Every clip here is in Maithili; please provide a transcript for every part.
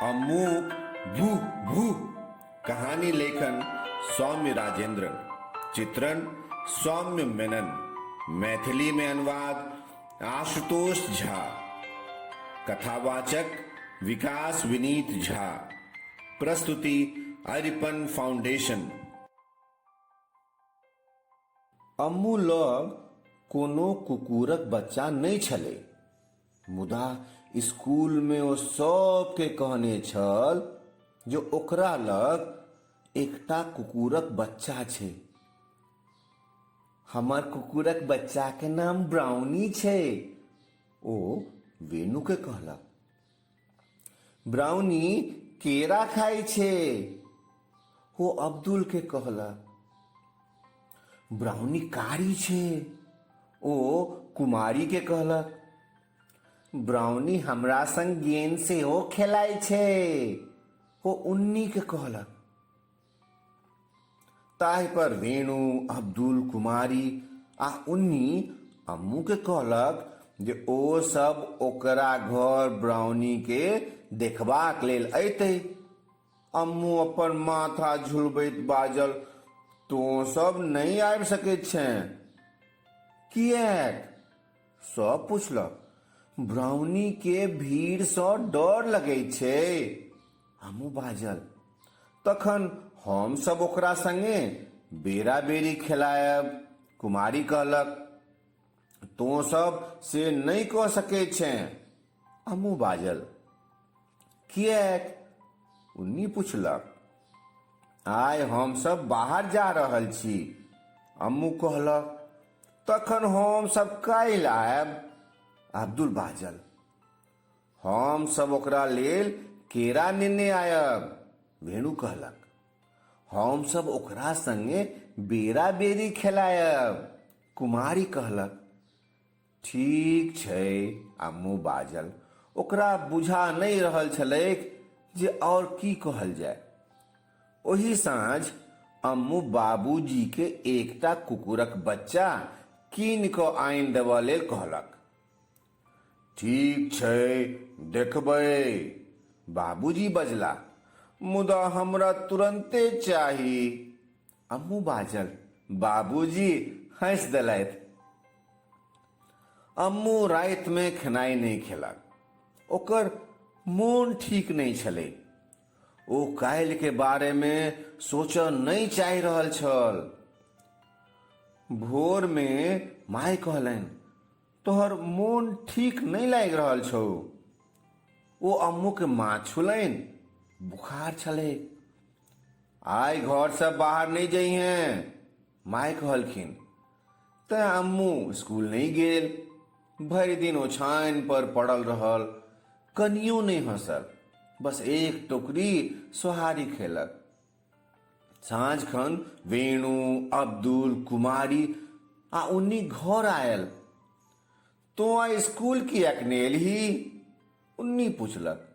अमूक भू भू। कहानी लेखन सौम्य राजेंद्रन। चित्रण सौम्य मेनन। मैथिली में अनुवाद आशुतोष झा। कथावाचक विकास विनीत झा। प्रस्तुति अरिपन फाउंडेशन। अम्मू लग कोनो कुकुरक बच्चा नहीं छले, मुदा स्कूल में ओ सबके कहने छल जो ओकरा लग एकटा कुकुरक बच्चा छे। हमर कुकुरक बच्चा के नाम ब्राउनी छे, ओ वेणु के कहलक। ब्राउनी केरा खाई छे, ओ अब्दुल के कहलक। ब्राउनी कारी छे, ओ कुमारी के कहलक। ब्राउनी हमरा संग गेंद से हो खेलाय छे, ओ उन्नी के कहलक। ताहि पर वेणु, अब्दुल, कुमारी आ उन्नी अम्मू के कहलक जे ओ सब ओकरा घर ब्राउनी के देखबाक लेल अयतै। अम्मू अपन माथा झुलबैत बाजल, तो सब नहीं आबि सकैत छै। किएक? सब पूछलक। ब्राउनी के भीड़ सँ डर लगै छै, हमू बाजल। तखन हम सब ओकरा संगे बेरा बेरी खेलायब, कुमारी कहलक। तो सब से नहीं कह सकै छै, हमू बाजल। किएक? उन्नी पूछलक। आइ हम सब बाहर जा रहल छी, अम्मू कहलक। तखन हम सब काल्हि आयब, अब्दुल बाजल। हम सब ओकरा लेल केरा नेने आयब, वेणु कहलक। हम सब ओकरा संगे बेरा बेरी खेलायब, कुमारी कहलक। ठीक छै, अम्मू बाजल। ओकरा बुझा नहीं रहल छलैक जे और की कहल जाय। ओही साँझ अम्मू बाबूजी के एकटा कुकुरक बच्चा कीन कऽ आनि देबऽ लेल कहलक। ठीक छै, देखबै, बाबूजी बजला। मुदा हमरा तुरंते चाही, अम्मू बाजल। बाबूजी हंस देलथि। अम्मू राति में खेनाई नहीं खेलक। ओकर मोन ठीक नहीं छलै। ओ काल्हि के बारे में सोचऽ नहीं चाहि रहल छल। भोर में माय कहलनि, तोहर मोन ठीक नहीं लागि रहल छौ। ओ अम्मू के माथ छुलनि, बुखार छलै। आइ घर से बाहर नहीं जइहें, माय कहलखिन। तैं अम्मू स्कूल नहीं गेल। भरि दिन ओछाइन पर पड़ल रहल, कनियो नहीं हंसल, बस एक टोकरी सोहारी खेलक। साँझ खन वेणु, अब्दुल, कुमारी आ उन्नी घर आयल। तो आ स्कूल किएक नहीं एलही? उन्नी पूछलक।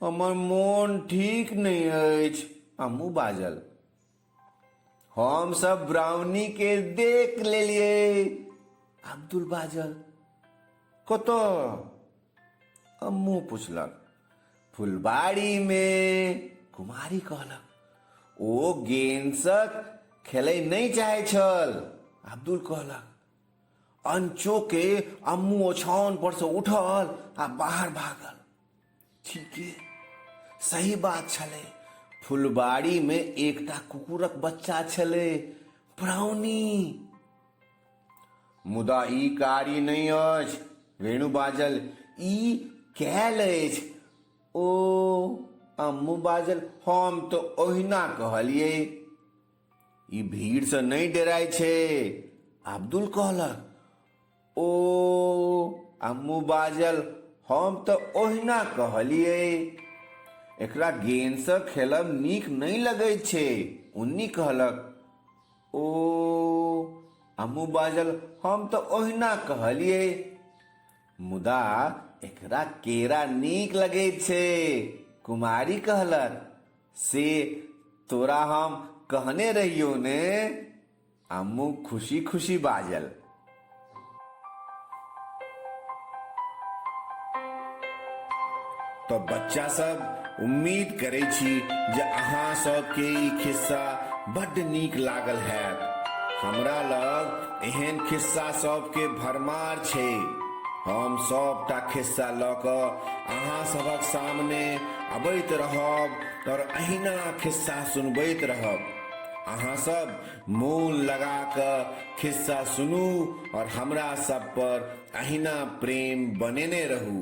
हमर मोन ठीक नहीं अछि, अम्मू बाजल। हम सब ब्राउनी के देख लेलिए, अब्दुल बाजल। कतऽ? अम्मू पूछलक। फुलबाड़ी में, कुमारी कहलक। ओ गेंद सँ खेलै नहीं चाहै छल, अब्दुल कहलक। अंचो के अम्मू ओछान पर से उठल आ बाहर भागल। ठीके, सही बात छलै। फुलबाड़ी में एकटा कुकुरक बच्चा छलै, ब्राउनी। मुदा ई कारी नहीं अछि, वेणु बाजल। ई कैल अछि। ओ, अम्मू बाजल। हम तो ओहिना कहलिए। ई भीड़ से नहीं डराय छै, अब्दुल कहलक। ओ, अम्मू बाजल। हम तो ओहिना कहलिए। एकरा गेंद से खेलब नीक नहीं लगै छै, उन्नी कहलक। ओ, अम्मू बाजल। हम तो ओहिना कहलिए। मुदा एकरा केरा नीक लगै छै, कुमारी कहलक। से तोरा हम कहने रहियो ने, अम्मू खुशी खुशी बाजल। तो बच्चा सब उम्मीद करे छी जे अहाँ सबके ई खिस्सा बड्ड नीक लागल हैत। हमरा लग एहन खिस्सा सबके भरमार छै। हम सबटा खिस्सा लऽ कऽ अहाँ सभक सामने अबैत रहब और अहिना खिस्सा सुनबैत रहब। अहाँ सब मोन लगा कऽ खिस्सा सुनू और हमरा सब पर अहिना प्रेम बनेने रहू।